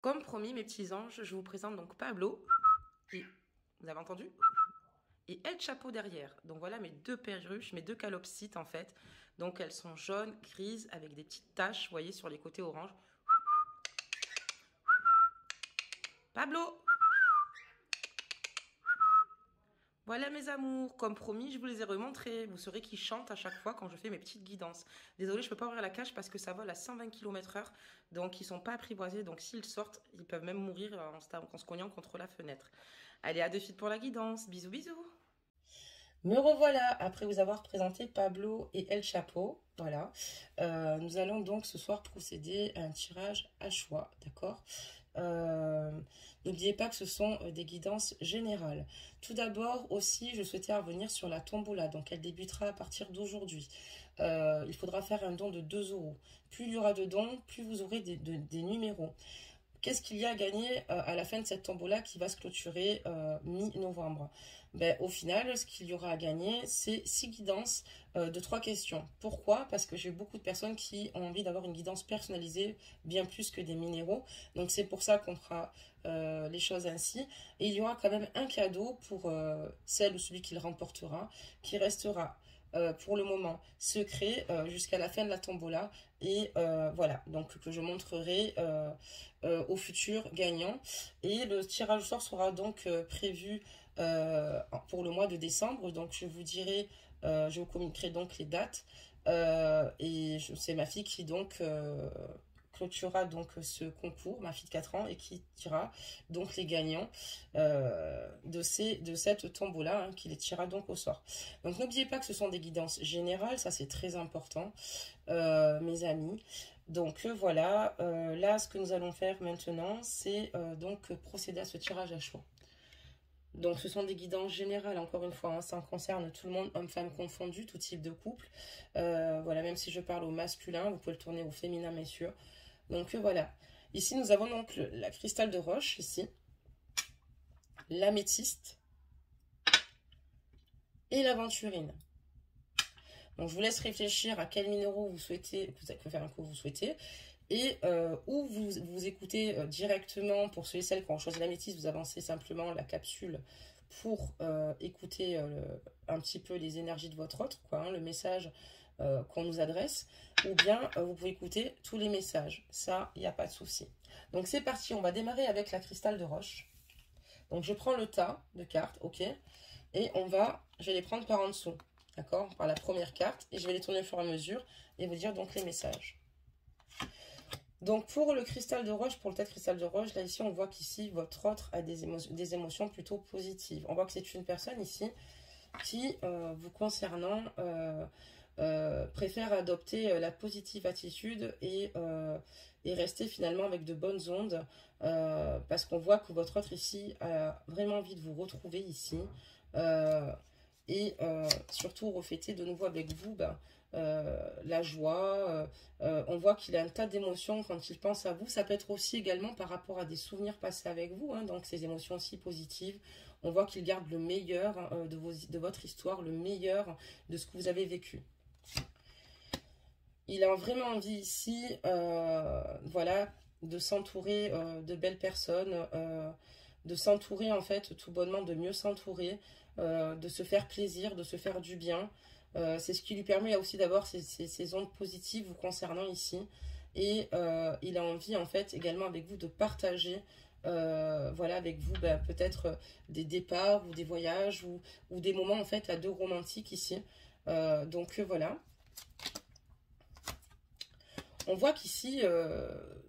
Comme promis, mes petits anges, je vous présente donc Pablo. Et, vous avez entendu? Et El Chapeau derrière. Donc voilà mes deux perruches, mes deux calopsites en fait. Donc elles sont jaunes, grises, avec des petites taches, vous voyez, sur les côtés orange. Pablo! Voilà mes amours, comme promis, je vous les ai remontrés. Vous saurez qu'ils chantent à chaque fois quand je fais mes petites guidances. Désolée, je ne peux pas ouvrir la cage parce que ça vole à 120 km/h. Donc ils ne sont pas apprivoisés. Donc s'ils sortent, ils peuvent même mourir en se cognant contre la fenêtre. Allez, à de suite pour la guidance. Bisous, bisous. Me revoilà après vous avoir présenté Pablo et El Chapo. Voilà. Nous allons donc ce soir procéder à un tirage à choix, d'accord. N'oubliez pas que ce sont des guidances générales. Tout d'abord aussi, je souhaitais revenir sur la tombola, donc elle débutera à partir d'aujourd'hui. Il faudra faire un don de 2 euros. Plus il y aura de dons, plus vous aurez des numéros. Qu'est-ce qu'il y a à gagner à la fin de cette tombola qui va se clôturer mi-novembre? Au final, ce qu'il y aura à gagner, c'est 6 guidances de 3 questions. Pourquoi? Parce que j'ai beaucoup de personnes qui ont envie d'avoir une guidance personnalisée bien plus que des minéraux. Donc c'est pour ça qu'on fera les choses ainsi. Et il y aura quand même un cadeau pour celle ou celui qui le remportera, qui restera pour le moment secret jusqu'à la fin de la tombola et voilà, donc que je montrerai au futur gagnant. Et le tirage au sort sera donc prévu pour le mois de décembre, donc je vous dirai, je vous communiquerai donc les dates et c'est ma fille qui donc clôturera donc ce concours, ma fille de 4 ans, et qui dira donc les gagnants de cette tombola, hein, qui les tirera donc au sort. Donc n'oubliez pas que ce sont des guidances générales, ça c'est très important, mes amis. Donc voilà, là ce que nous allons faire maintenant, c'est donc procéder à ce tirage à choix. Donc ce sont des guidances générales, encore une fois, hein, ça concerne tout le monde, hommes-femmes confondus, tout type de couple. Voilà, même si je parle au masculin, vous pouvez le tourner au féminin, messieurs. Donc voilà. Ici, nous avons donc la cristal de roche, ici, l'améthyste et l'aventurine. Donc je vous laisse réfléchir à quel minéraux vous souhaitez, que vous souhaitez. Et ou vous écoutez directement, pour ceux et celles qui ont choisi l'améthyste, vous avancez simplement la capsule pour écouter un petit peu les énergies de votre autre, quoi, hein, le message qu'on nous adresse, ou bien vous pouvez écouter tous les messages, ça, il n'y a pas de souci. Donc c'est parti, on va démarrer avec la cristal de roche. Donc je prends le tas de cartes, ok, et je vais les prendre par en dessous, d'accord, par la première carte, et je vais les tourner au fur et à mesure, et vous dire donc les messages. Donc pour le cristal de roche, pour le tas de cristal de roche, là ici on voit qu'ici votre autre a des émotions plutôt positives. On voit que c'est une personne ici qui, vous concernant, préfère adopter la positive attitude et rester finalement avec de bonnes ondes, parce qu'on voit que votre autre ici a vraiment envie de vous retrouver ici, et surtout refléter de nouveau avec vous la joie. On voit qu'il a un tas d'émotions quand il pense à vous. Ça peut être aussi également par rapport à des souvenirs passés avec vous, hein, donc ces émotions aussi positives. On voit qu'il garde le meilleur de votre histoire, le meilleur de ce que vous avez vécu. Il a vraiment envie ici, voilà, de s'entourer de belles personnes, de s'entourer en fait tout bonnement, de mieux s'entourer, de se faire plaisir, de se faire du bien. C'est ce qui lui permet aussi d'avoir ces ondes positives vous concernant ici. Et il a envie en fait également avec vous de partager, voilà, avec vous peut-être des départs ou des voyages ou des moments en fait à deux romantiques ici. Donc voilà. On voit qu'ici,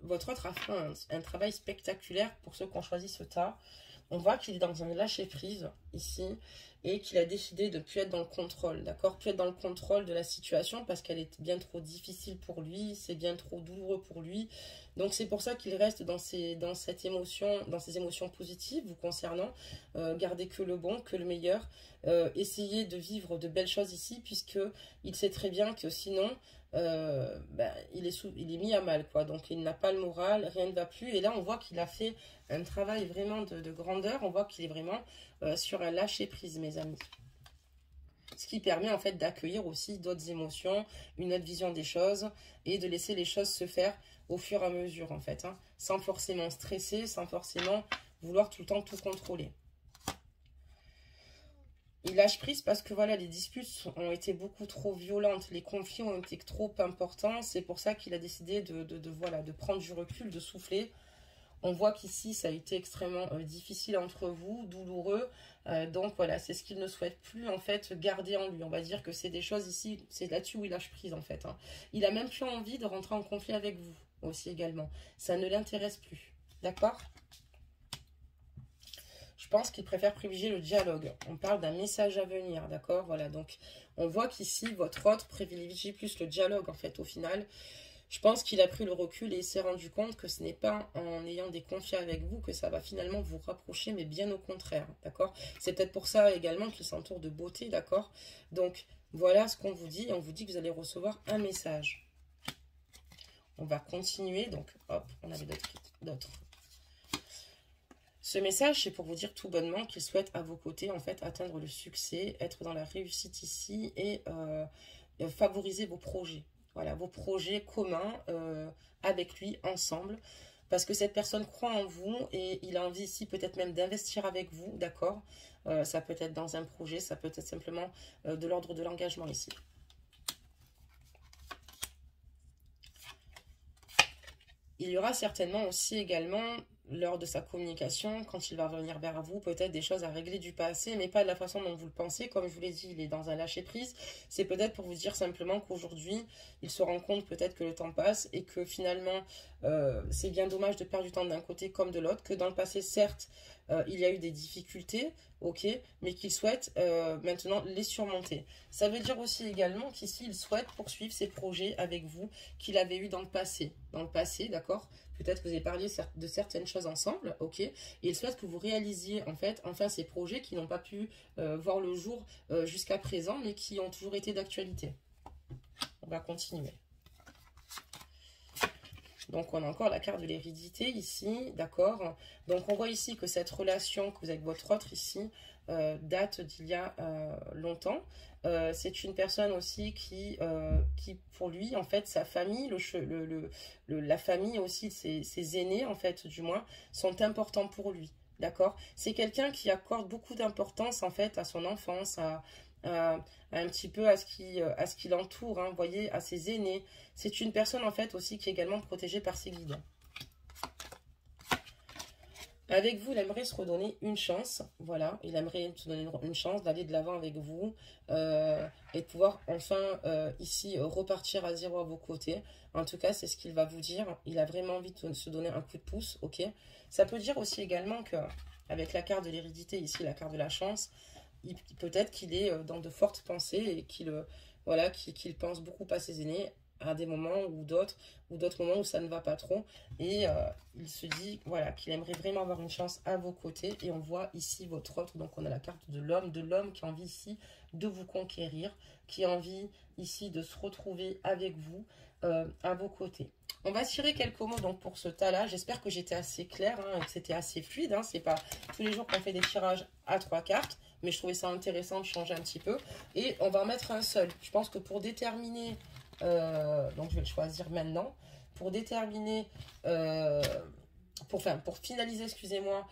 votre autre a fait un travail spectaculaire pour ceux qui ont choisi ce tas. On voit qu'il est dans un lâcher-prise ici et qu'il a décidé de ne plus être dans le contrôle, d'accord? Plus être dans le contrôle de la situation parce qu'elle est bien trop difficile pour lui, c'est bien trop douloureux pour lui. Donc c'est pour ça qu'il reste dans cette émotion, dans ces émotions positives vous concernant. Gardez que le bon, que le meilleur. Essayez de vivre de belles choses ici puisque il sait très bien que sinon il est mis à mal, quoi. Donc il n'a pas le moral, rien ne va plus. Et là on voit qu'il a fait un travail vraiment de grandeur. On voit qu'il est vraiment sur un lâcher prise, mes amis. Ce qui permet en fait d'accueillir aussi d'autres émotions, une autre vision des choses et de laisser les choses se faire au fur et à mesure, en fait, hein, sans forcément stresser, sans forcément vouloir tout le temps tout contrôler. Il lâche prise parce que voilà, les disputes ont été beaucoup trop violentes, les conflits ont été trop importants. C'est pour ça qu'il a décidé voilà, de prendre du recul, de souffler. On voit qu'ici, ça a été extrêmement difficile entre vous, douloureux. Donc voilà, c'est ce qu'il ne souhaite plus en fait garder en lui. On va dire que c'est des choses ici, c'est là-dessus où il lâche prise en fait, hein. Il a même plus envie de rentrer en conflit avec vous aussi également. Ça ne l'intéresse plus. D'accord ? Je pense qu'il préfère privilégier le dialogue. On parle d'un message à venir, d'accord? Voilà, donc on voit qu'ici, votre autre privilégie plus le dialogue, en fait, au final. Je pense qu'il a pris le recul et il s'est rendu compte que ce n'est pas en ayant des conflits avec vous que ça va finalement vous rapprocher, mais bien au contraire, d'accord? C'est peut-être pour ça également qu'il s'entoure de beauté, d'accord? Donc, voilà ce qu'on vous dit. On vous dit que vous allez recevoir un message. On va continuer, donc, hop, on avait d'autres. Ce message, c'est pour vous dire tout bonnement qu'il souhaite à vos côtés, en fait, atteindre le succès, être dans la réussite ici et favoriser vos projets. Voilà, vos projets communs avec lui, ensemble. Parce que cette personne croit en vous et il a envie ici peut-être même d'investir avec vous, d'accord? Ça peut être dans un projet, ça peut être simplement de l'ordre de l'engagement ici. Il y aura certainement aussi également, lors de sa communication, quand il va revenir vers vous, peut-être des choses à régler du passé, mais pas de la façon dont vous le pensez. Comme je vous l'ai dit, il est dans un lâcher-prise. C'est peut-être pour vous dire simplement qu'aujourd'hui, il se rend compte peut-être que le temps passe et que finalement, c'est bien dommage de perdre du temps d'un côté comme de l'autre, que dans le passé, certes, il y a eu des difficultés, ok, mais qu'il souhaite maintenant les surmonter. Ça veut dire aussi également qu'ici, il souhaite poursuivre ses projets avec vous qu'il avait eu dans le passé. Dans le passé, d'accord? Peut-être que vous avez parlé de certaines choses ensemble, ok? Et il souhaite que vous réalisiez, en fait, enfin, ces projets qui n'ont pas pu voir le jour jusqu'à présent, mais qui ont toujours été d'actualité. On va continuer. Donc, on a encore la carte de l'hérédité ici, d'accord? Donc, on voit ici que cette relation que vous avez avec votre autre ici date d'il y a longtemps. C'est une personne aussi qui, pour lui, en fait, sa famille, la famille aussi, ses aînés, en fait, du moins, sont importants pour lui, d'accord? C'est quelqu'un qui accorde beaucoup d'importance, en fait, à son enfance, un petit peu à ce qui l'entoure, hein, vous voyez, à ses aînés. C'est une personne, en fait, aussi qui est également protégée par ses guides. Avec vous, il aimerait se redonner une chance, voilà, il aimerait se donner une chance d'aller de l'avant avec vous et de pouvoir enfin ici repartir à zéro à vos côtés. En tout cas, c'est ce qu'il va vous dire. Il a vraiment envie de se donner un coup de pouce, ok? Ça peut dire aussi également que avec la carte de l'hérédité, ici la carte de la chance, peut-être qu'il est dans de fortes pensées et voilà, qu'il pense beaucoup à ses aînés à des moments ou d'autres moments où ça ne va pas trop. Et il se dit voilà, qu'il aimerait vraiment avoir une chance à vos côtés. Et on voit ici votre autre, donc on a la carte de l'homme qui a envie ici de vous conquérir, qui a envie ici de se retrouver avec vous à vos côtés. On va tirer quelques mots donc pour ce tas-là. J'espère que j'étais assez claire, hein, et que c'était assez fluide. Hein. C'est pas tous les jours qu'on fait des tirages à 3 cartes, mais je trouvais ça intéressant de changer un petit peu. Et on va en mettre un seul. Je pense que pour déterminer, donc je vais le choisir maintenant, pour déterminer, pour finaliser, excusez-moi,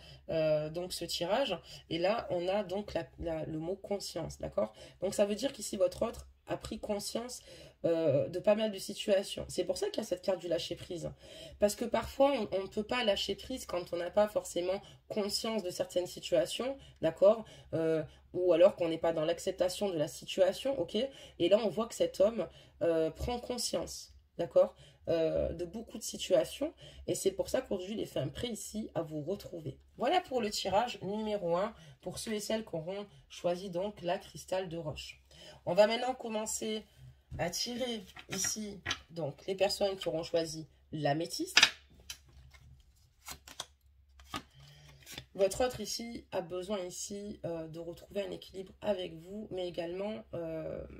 donc ce tirage. Et là, on a donc le mot conscience, d'accord? Donc ça veut dire qu'ici, votre autre a pris conscience de pas mal de situations. C'est pour ça qu'il y a cette carte du lâcher prise. Parce que parfois, on ne peut pas lâcher prise quand on n'a pas forcément conscience de certaines situations, d'accord? Ou alors qu'on n'est pas dans l'acceptation de la situation, ok? Et là, on voit que cet homme prend conscience, d'accord? De beaucoup de situations. Et c'est pour ça qu'aujourd'hui, il est fait un prêt ici à vous retrouver. Voilà pour le tirage numéro 1, pour ceux et celles qui auront choisi donc la cristal de roche. On va maintenant commencer à tirer ici, donc, les personnes qui auront choisi l'améthyste. Votre autre ici a besoin ici de retrouver un équilibre avec vous, mais également,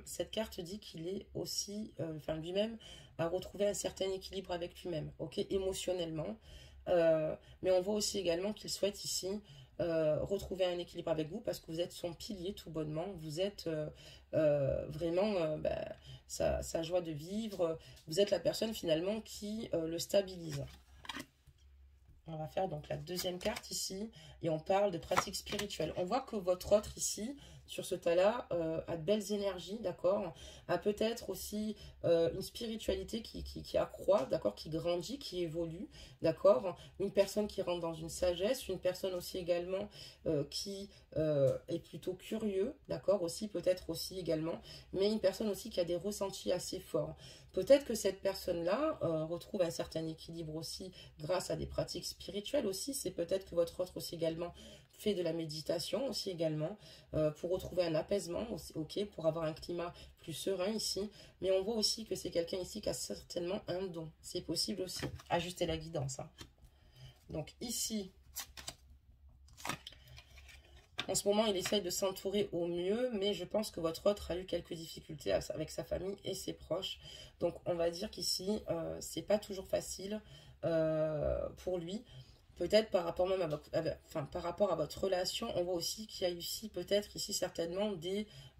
cette carte dit qu'il est aussi, lui-même, à retrouver un certain équilibre avec lui-même, ok, émotionnellement. Mais on voit aussi également qu'il souhaite ici retrouver un équilibre avec vous parce que vous êtes son pilier tout bonnement. Vous êtes vraiment sa joie de vivre. Vous êtes la personne finalement qui le stabilise. On va faire donc la deuxième carte ici et on parle de pratique spirituelle. On voit que votre autre ici, sur ce tas-là, a de belles énergies, d'accord, a peut-être aussi une spiritualité qui accroît, d'accord, qui grandit, qui évolue, d'accord, une personne qui rentre dans une sagesse, une personne aussi également qui est plutôt curieux, d'accord, aussi peut-être aussi également, mais une personne aussi qui a des ressentis assez forts. Peut-être que cette personne-là retrouve un certain équilibre aussi grâce à des pratiques spirituelles aussi. C'est peut-être que votre autre aussi également fait de la méditation aussi également pour retrouver un apaisement, ok, pour avoir un climat plus serein ici. Mais on voit aussi que c'est quelqu'un ici qui a certainement un don. C'est possible aussi. Ajuster la guidance. Hein. Donc ici, en ce moment, il essaye de s'entourer au mieux, mais je pense que votre autre a eu quelques difficultés avec sa famille et ses proches. Donc, on va dire qu'ici, c'est pas toujours facile pour lui. Peut-être par rapport même par rapport à votre relation, on voit aussi qu'il y a ici peut-être ici certainement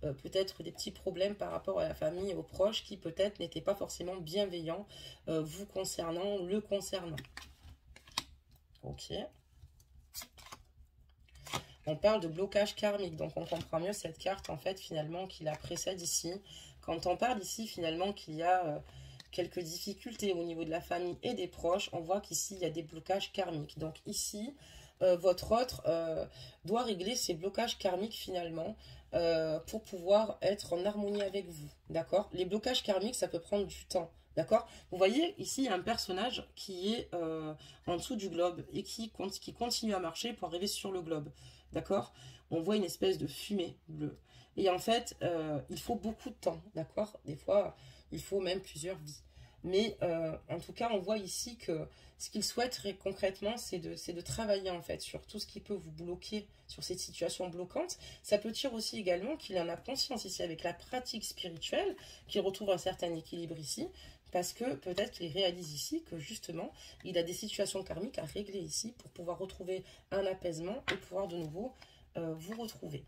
peut-être des petits problèmes par rapport à la famille et aux proches qui peut-être n'étaient pas forcément bienveillants vous concernant, le concernant. Ok. On parle de blocage karmique, donc on comprend mieux cette carte en fait finalement qui la précède ici. Quand on parle ici finalement qu'il y a quelques difficultés au niveau de la famille et des proches, on voit qu'ici il y a des blocages karmiques. Donc ici, votre autre doit régler ces blocages karmiques finalement pour pouvoir être en harmonie avec vous, d'accord? Les blocages karmiques, ça peut prendre du temps. D'accord? Vous voyez, ici, il y a un personnage qui est en dessous du globe et qui continue à marcher pour arriver sur le globe. D'accord? On voit une espèce de fumée bleue. Et en fait, il faut beaucoup de temps. D'accord? Des fois, il faut même plusieurs vies. Mais en tout cas, on voit ici que ce qu'il souhaite concrètement, c'est de travailler en fait sur tout ce qui peut vous bloquer, sur cette situation bloquante. Ça peut dire aussi également qu'il en a conscience ici avec la pratique spirituelle, qu'il retrouve un certain équilibre ici, parce que peut-être qu'il réalise ici que justement, il a des situations karmiques à régler ici pour pouvoir retrouver un apaisement et pouvoir de nouveau vous retrouver.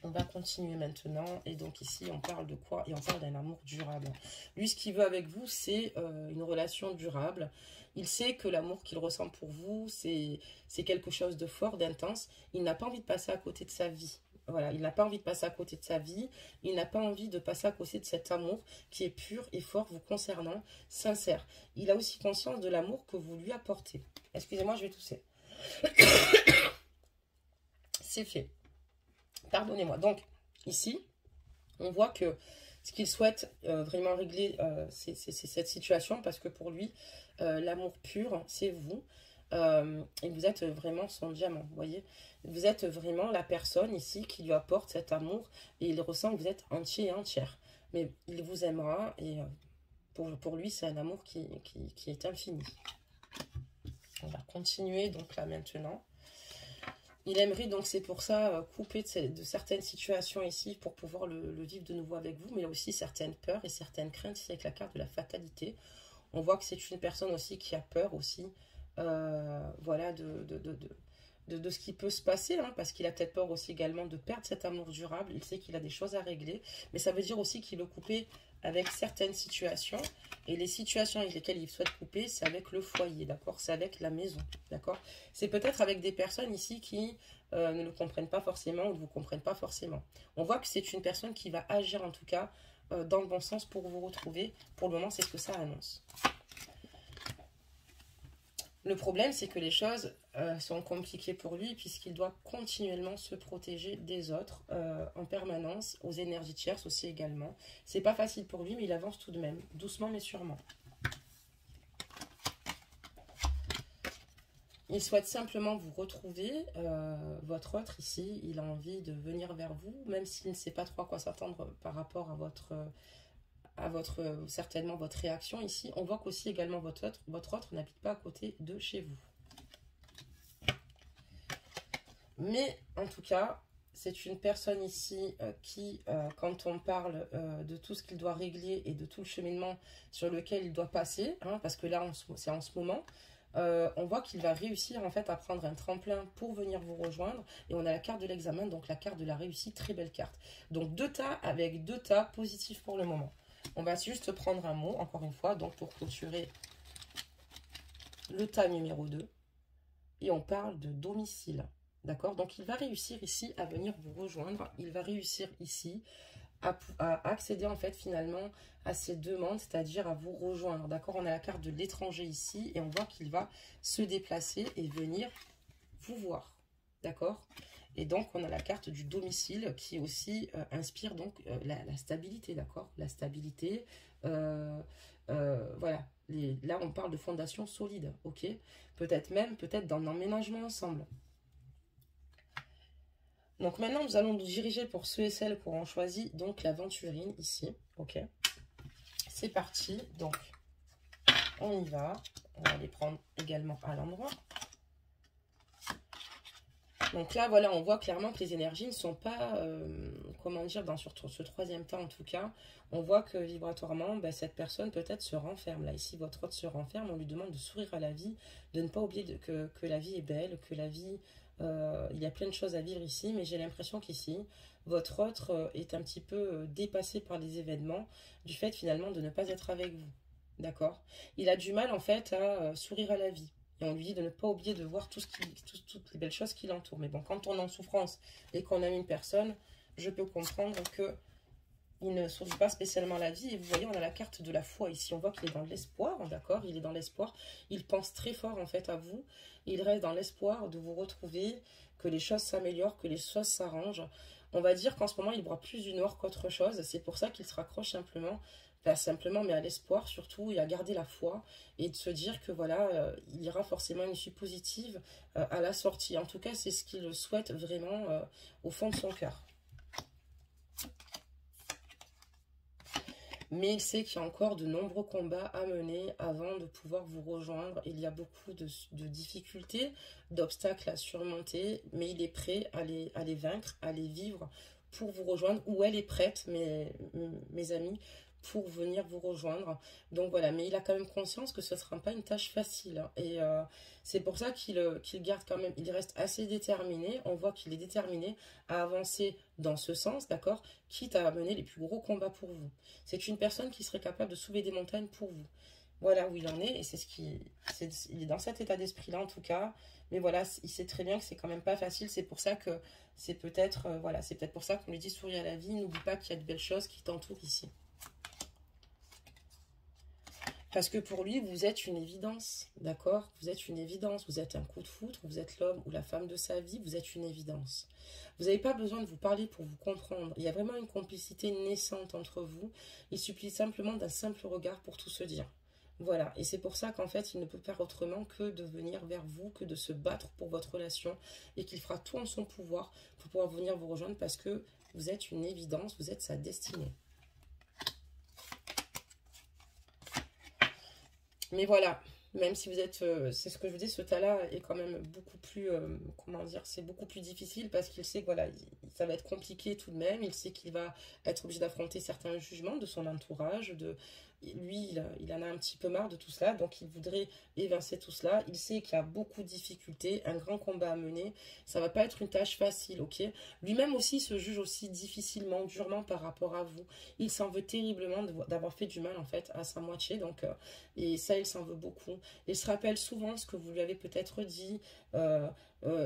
On va continuer maintenant. Et donc ici, on parle de quoi? Et on parle d'un amour durable. Lui, ce qu'il veut avec vous, c'est une relation durable. Il sait que l'amour qu'il ressent pour vous, c'est quelque chose de fort, d'intense. Il n'a pas envie de passer à côté de sa vie. Voilà, il n'a pas envie de passer à côté de sa vie. Il n'a pas envie de passer à côté de cet amour qui est pur et fort vous concernant, sincère. Il a aussi conscience de l'amour que vous lui apportez. Excusez-moi, je vais tousser. C'est fait. Pardonnez-moi. Donc, ici, on voit que ce qu'il souhaite vraiment régler, c'est cette situation parce que pour lui, l'amour pur, c'est vous. Et vous êtes vraiment son diamant, vous voyez. Vous êtes vraiment la personne ici qui lui apporte cet amour et il ressent que vous êtes entier et entière. Mais il vous aimera et pour lui, c'est un amour qui est infini. On va continuer donc là maintenant. Il aimerait donc, c'est pour ça, couper de certaines situations ici pour pouvoir le vivre de nouveau avec vous, mais il y a aussi certaines peurs et certaines craintes ici avec la carte de la fatalité. On voit que c'est une personne aussi qui a peur aussi, voilà, de ce qui peut se passer, hein, parce qu'il a peut-être peur aussi également de perdre cet amour durable. Il sait qu'il a des choses à régler, mais ça veut dire aussi qu'il veut couper avec certaines situations, et les situations avec lesquelles il souhaite couper, c'est avec le foyer, d'accord? C'est avec la maison, d'accord? C'est peut-être avec des personnes ici qui ne le comprennent pas forcément ou ne vous comprennent pas forcément. On voit que c'est une personne qui va agir en tout cas dans le bon sens pour vous retrouver. Pour le moment, c'est ce que ça annonce. Le problème, c'est que les choses sont compliquées pour lui puisqu'il doit continuellement se protéger des autres en permanence, aux énergies tierces aussi également. C'est pas facile pour lui, mais il avance tout de même, doucement mais sûrement. Il souhaite simplement vous retrouver, votre autre ici, il a envie de venir vers vous, même s'il ne sait pas trop à quoi s'attendre par rapport à certainement votre réaction ici. On voit qu'aussi également votre autre n'habite pas à côté de chez vous. Mais en tout cas, c'est une personne ici qui, quand on parle de tout ce qu'il doit régler et de tout le cheminement sur lequel il doit passer, hein, parce que là, c'est en ce moment, on voit qu'il va réussir en fait à prendre un tremplin pour venir vous rejoindre. Et on a la carte de l'examen, donc la carte de la réussite, très belle carte. Donc deux tas avec deux tas positifs pour le moment. On va juste prendre un mot, encore une fois, donc pour clôturer le tas numéro 2. Et on parle de domicile. D'accord? Donc il va réussir ici à venir vous rejoindre. Il va réussir ici à accéder en fait finalement à ses demandes, c'est-à-dire à vous rejoindre. D'accord? On a la carte de l'étranger ici et on voit qu'il va se déplacer et venir vous voir. D'accord? Et donc on a la carte du domicile qui aussi inspire donc la stabilité. D'accord? La stabilité, voilà. Là on parle de fondation solide. Ok? Peut-être dans l'emménagement ensemble. Donc maintenant, nous allons nous diriger pour ceux et celles qui auront choisi donc l'aventurine ici. Ok. C'est parti. Donc, on y va. On va les prendre également à l'endroit. Donc là, voilà, on voit clairement que les énergies ne sont pas, comment dire, dans surtout ce troisième temps en tout cas, on voit que vibratoirement, ben, cette personne peut-être se renferme. Là, ici, votre hôte se renferme, on lui demande de sourire à la vie, de ne pas oublier que la vie est belle, que la vie, il y a plein de choses à vivre ici, mais j'ai l'impression qu'ici, votre hôte est un petit peu dépassé par les événements, du fait finalement de ne pas être avec vous. D'accord? Il a du mal en fait à sourire à la vie. Et on lui dit de ne pas oublier de voir toutes les belles choses qui l'entourent. Mais bon, quand on est en souffrance et qu'on aime une personne, je peux comprendre que il ne sourit pas spécialement à la vie. Et vous voyez, on a la carte de la foi ici. On voit qu'il est dans l'espoir, d'accord? Il est dans l'espoir. Il pense très fort en fait à vous. Il reste dans l'espoir de vous retrouver, que les choses s'améliorent, que les choses s'arrangent. On va dire qu'en ce moment, il boit plus du noir qu'autre chose. C'est pour ça qu'il se raccroche simplement. Pas simplement, mais à l'espoir surtout, et à garder la foi, et de se dire que voilà, il y aura forcément une issue positive à la sortie. En tout cas, c'est ce qu'il souhaite vraiment au fond de son cœur. Mais il sait qu'il y a encore de nombreux combats à mener avant de pouvoir vous rejoindre. Il y a beaucoup de difficultés, d'obstacles à surmonter, mais il est prêt à les vaincre, à les vivre pour vous rejoindre, ou elle est prête, mes amis, pour venir vous rejoindre. Donc voilà, mais il a quand même conscience que ce ne sera pas une tâche facile. Et c'est pour ça qu'il garde quand même, il reste assez déterminé. On voit qu'il est déterminé à avancer dans ce sens, d'accord, quitte à mener les plus gros combats pour vous. C'est une personne qui serait capable de soulever des montagnes pour vous. Voilà où il en est, et il est dans cet état d'esprit-là en tout cas. Mais voilà, il sait très bien que c'est quand même pas facile. C'est pour ça que c'est peut-être, voilà, c'est peut-être pour ça qu'on lui dit sourire à la vie. N'oublie pas qu'il y a de belles choses qui t'entourent ici. Parce que pour lui, vous êtes une évidence, d'accord? Vous êtes une évidence, vous êtes un coup de foudre, vous êtes l'homme ou la femme de sa vie, vous êtes une évidence. Vous n'avez pas besoin de vous parler pour vous comprendre. Il y a vraiment une complicité naissante entre vous. Il suffit simplement d'un simple regard pour tout se dire. Voilà, et c'est pour ça qu'en fait, il ne peut faire autrement que de venir vers vous, que de se battre pour votre relation, et qu'il fera tout en son pouvoir pour pouvoir venir vous rejoindre parce que vous êtes une évidence, vous êtes sa destinée. Mais voilà, même si vous êtes, c'est ce que je vous dis, ce tas-là est quand même beaucoup plus, comment dire, c'est beaucoup plus difficile parce qu'il sait que voilà, ça va être compliqué tout de même. Il sait qu'il va être obligé d'affronter certains jugements de son entourage, lui, il en a un petit peu marre de tout cela, donc il voudrait évincer tout cela. Il sait qu'il y a beaucoup de difficultés, un grand combat à mener. Ça va pas être une tâche facile, ok? Lui-même aussi se juge aussi difficilement, durement par rapport à vous. Il s'en veut terriblement d'avoir fait du mal en fait à sa moitié, donc et ça, il s'en veut beaucoup. Il se rappelle souvent ce que vous lui avez peut-être dit.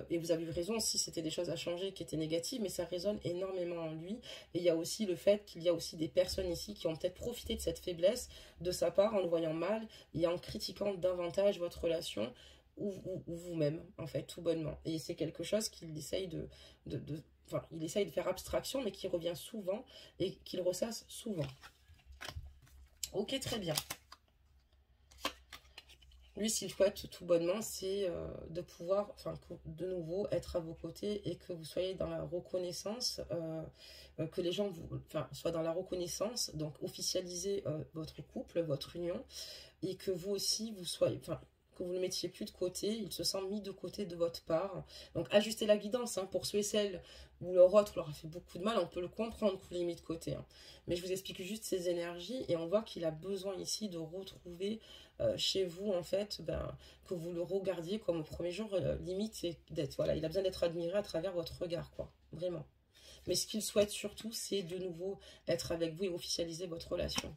Et vous avez eu raison si c'était des choses à changer qui étaient négatives, mais ça résonne énormément en lui. Et il y a aussi le fait qu'il y a aussi des personnes ici qui ont peut-être profité de cette faiblesse de sa part en le voyant mal et en critiquant davantage votre relation ou vous-même, en fait, tout bonnement. Et c'est quelque chose qu'il essaye enfin, il essaye de faire abstraction, mais qui revient souvent et qu'il ressasse souvent. Ok, très bien. Lui, s'il souhaite tout bonnement, c'est de pouvoir, enfin, de nouveau, être à vos côtés et que vous soyez dans la reconnaissance, que les gens soient dans la reconnaissance, donc officialiser votre couple, votre union, et que vous aussi, vous soyez, enfin, que vous ne le mettiez plus de côté, il se sent mis de côté de votre part. Donc ajustez la guidance, hein, pour ceux et celles où leur autre leur a fait beaucoup de mal, on peut le comprendre que vous l'ayez mis de côté. Hein. Mais je vous explique juste ces énergies et on voit qu'il a besoin ici de retrouver chez vous, en fait, que vous le regardiez comme au premier jour, limite, d'être, voilà, il a besoin d'être admiré à travers votre regard, quoi, vraiment. Mais ce qu'il souhaite surtout, c'est de nouveau être avec vous et officialiser votre relation.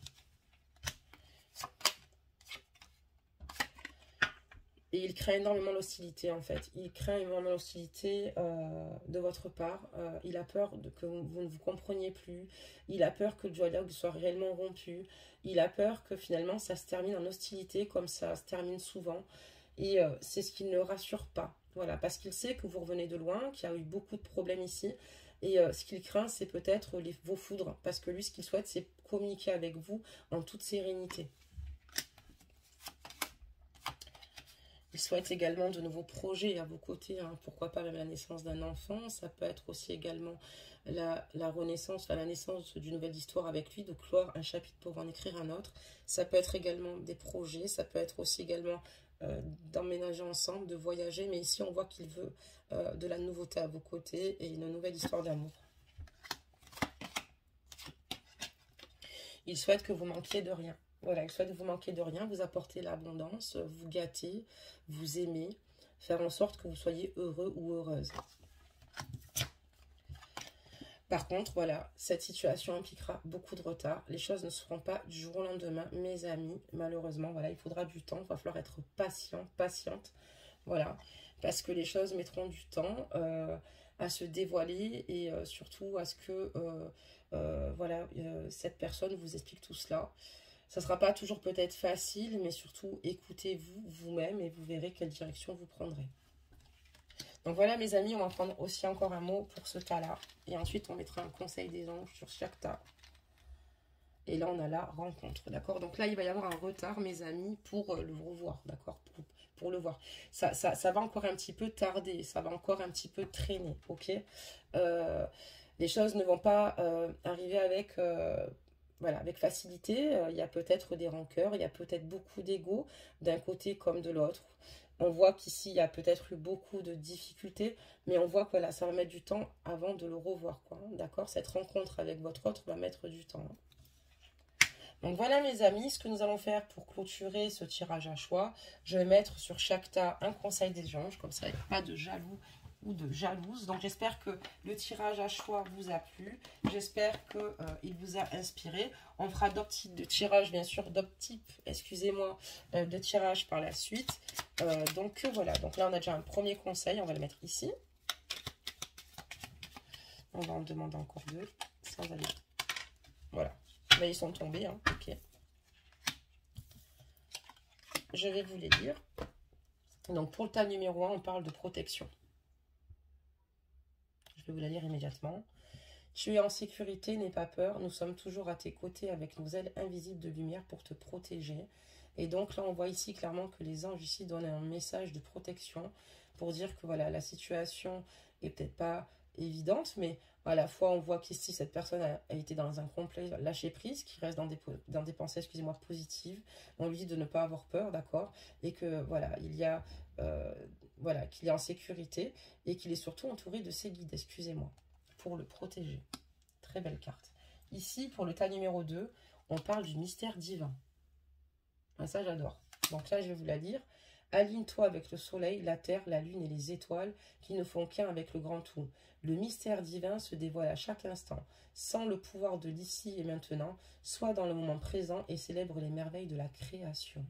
Et il craint énormément l'hostilité, en fait. Il craint énormément l'hostilité de votre part. Il a peur que vous ne vous compreniez plus. Il a peur que le dialogue soit réellement rompu. Il a peur que finalement ça se termine en hostilité, comme ça se termine souvent. Et c'est ce qui ne le rassure pas. Voilà, parce qu'il sait que vous revenez de loin, qu'il y a eu beaucoup de problèmes ici. Et ce qu'il craint, c'est peut-être vos foudres. Parce que lui, ce qu'il souhaite, c'est communiquer avec vous en toute sérénité. Il souhaite également de nouveaux projets à vos côtés, hein. Pourquoi pas même la naissance d'un enfant. Ça peut être aussi également la renaissance, enfin la naissance d'une nouvelle histoire avec lui, de clore un chapitre pour en écrire un autre. Ça peut être également des projets, ça peut être aussi également d'emménager ensemble, de voyager. Mais ici, on voit qu'il veut de la nouveauté à vos côtés et une nouvelle histoire d'amour. Il souhaite que vous manquiez de rien. Voilà, il souhaite que vous manquiez de rien, vous apporter l'abondance, vous gâter, vous aimer, faire en sorte que vous soyez heureux ou heureuse. Par contre, voilà, cette situation impliquera beaucoup de retard. Les choses ne se feront pas du jour au lendemain, mes amis. Malheureusement, voilà, il faudra du temps. Il va falloir être patient, patiente. Voilà, parce que les choses mettront du temps à se dévoiler et surtout à ce que voilà, cette personne vous explique tout cela. Ça ne sera pas toujours peut-être facile, mais surtout écoutez-vous vous-même et vous verrez quelle direction vous prendrez. Donc voilà mes amis, on va prendre aussi encore un mot pour ce cas-là. Et ensuite on mettra un conseil des anges sur chaque tas. Et là on a la rencontre, d'accord? Donc là il va y avoir un retard mes amis pour le revoir, d'accord? Pour le voir. Ça va encore un petit peu tarder, ça va encore un petit peu traîner, ok? Les choses ne vont pas arriver avec... voilà, avec facilité, il y a peut-être des rancœurs, il y a peut-être beaucoup d'ego d'un côté comme de l'autre. On voit qu'ici, il y a peut-être eu beaucoup de difficultés, mais on voit que voilà, ça va mettre du temps avant de le revoir, quoi. D'accord? Cette rencontre avec votre autre va mettre du temps. Donc voilà mes amis, ce que nous allons faire pour clôturer ce tirage à choix. Je vais mettre sur chaque tas un conseil des anges, comme ça il n'y a pas de jaloux ou de jalouse. Donc j'espère que le tirage à choix vous a plu. J'espère qu'il vous a inspiré. On fera d'autres types de tirages, bien sûr, d'autres types, excusez-moi, de tirages par la suite. Donc voilà, donc là on a déjà un premier conseil, on va le mettre ici. On va en demander encore deux, sans aller. Voilà, là ils sont tombés, hein. Ok. Je vais vous les lire. Donc pour le tas numéro 1, on parle de protection. Je vais vous la lire immédiatement. Tu es en sécurité, n'aie pas peur. Nous sommes toujours à tes côtés avec nos ailes invisibles de lumière pour te protéger. Et donc là, on voit ici clairement que les anges ici donnent un message de protection pour dire que voilà, la situation est peut-être pas évidente, mais à la fois on voit qu'ici cette personne a été dans un complet lâcher prise, qui reste dans des pensées, excusez-moi, positives. On lui dit de ne pas avoir peur, d'accord, et que voilà, il y a voilà, qu'il est en sécurité et qu'il est surtout entouré de ses guides, excusez-moi, pour le protéger. Très belle carte. Ici, pour le tas numéro 2, on parle du mystère divin. Ah, ça, j'adore. Donc là, je vais vous la lire. Aligne-toi avec le soleil, la terre, la lune et les étoiles qui ne font qu'un avec le grand tout. Le mystère divin se dévoile à chaque instant. Sans le pouvoir de l'ici et maintenant, sois dans le moment présent et célèbre les merveilles de la création.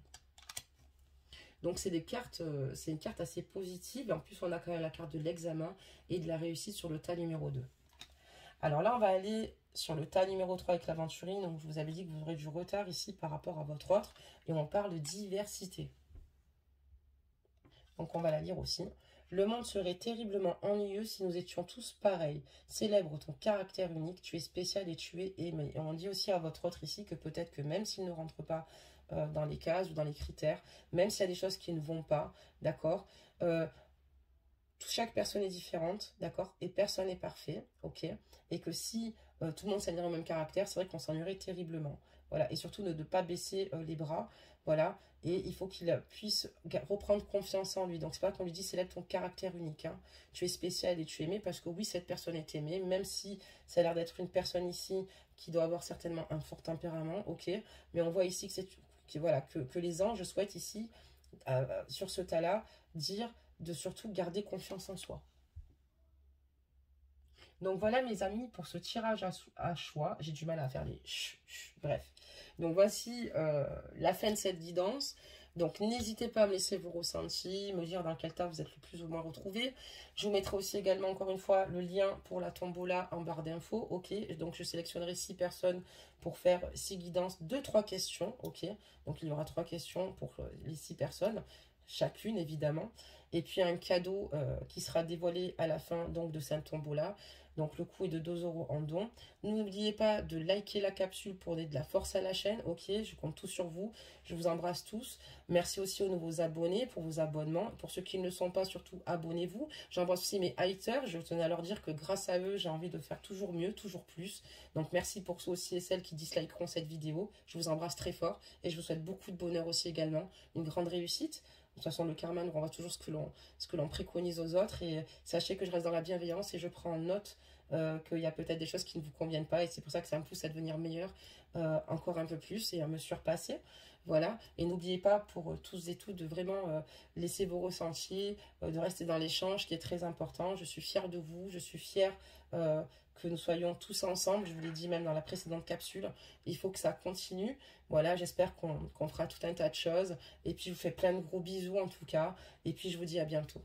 Donc c'est une carte assez positive. En plus, on a quand même la carte de l'examen et de la réussite sur le tas numéro 2. Alors là, on va aller sur le tas numéro 3 avec l'aventurine. Donc je vous avais dit que vous aurez du retard ici par rapport à votre autre. Et on parle de diversité. Donc on va la lire aussi. Le monde serait terriblement ennuyeux si nous étions tous pareils. Célèbre ton caractère unique, tu es spécial et tu es aimé. Et on dit aussi à votre autre ici que peut-être que même s'il ne rentre pas dans les cases ou dans les critères, même s'il y a des choses qui ne vont pas, d'accord, chaque personne est différente, d'accord, et personne n'est parfait, ok, et que si tout le monde s'aligne au même caractère, c'est vrai qu'on s'ennuierait terriblement. Voilà, et surtout ne pas baisser les bras. Voilà, et il faut qu'il puisse reprendre confiance en lui. Donc, c'est pas qu'on lui dit, célèbre ton caractère unique. Hein. Tu es spécial et tu es aimé parce que oui, cette personne est aimée, même si ça a l'air d'être une personne ici qui doit avoir certainement un fort tempérament, ok. Mais on voit ici que c'est voilà, que les anges souhaitent ici, sur ce tas-là, dire de surtout garder confiance en soi. Donc voilà mes amis pour ce tirage à choix. J'ai du mal à faire les bref. Donc voici la fin de cette guidance. Donc n'hésitez pas à me laisser vos ressentis, me dire dans quel tas vous êtes le plus ou moins retrouvé. Je vous mettrai aussi également encore une fois le lien pour la tombola en barre d'infos. Ok, donc je sélectionnerai 6 personnes pour faire 6 guidances de 3 questions. Ok, donc il y aura 3 questions pour les 6 personnes, chacune évidemment. Et puis un cadeau qui sera dévoilé à la fin donc de cette tombola. Donc le coût est de 2 € en don. N'oubliez pas de liker la capsule pour donner de la force à la chaîne. Ok, je compte tout sur vous. Je vous embrasse tous. Merci aussi aux nouveaux abonnés pour vos abonnements. Pour ceux qui ne le sont pas, surtout abonnez-vous. J'embrasse aussi mes haters. Je tenais à leur dire que grâce à eux, j'ai envie de faire toujours mieux, toujours plus. Donc merci pour ceux aussi et celles qui dislikeront cette vidéo. Je vous embrasse très fort et je vous souhaite beaucoup de bonheur aussi également. Une grande réussite. De toute façon, le karma nous renvoie toujours ce que l'on préconise aux autres. Et sachez que je reste dans la bienveillance et je prends en note qu'il y a peut-être des choses qui ne vous conviennent pas. Et c'est pour ça que ça me pousse à devenir meilleur encore un peu plus et à me surpasser. Voilà. Et n'oubliez pas pour tous et toutes de vraiment laisser vos ressentis, de rester dans l'échange qui est très important. Je suis fière de vous. Je suis fière que nous soyons tous ensemble. Je vous l'ai dit même dans la précédente capsule. Il faut que ça continue. Voilà, j'espère qu'on fera tout un tas de choses. Et puis, je vous fais plein de gros bisous en tout cas. Et puis, je vous dis à bientôt.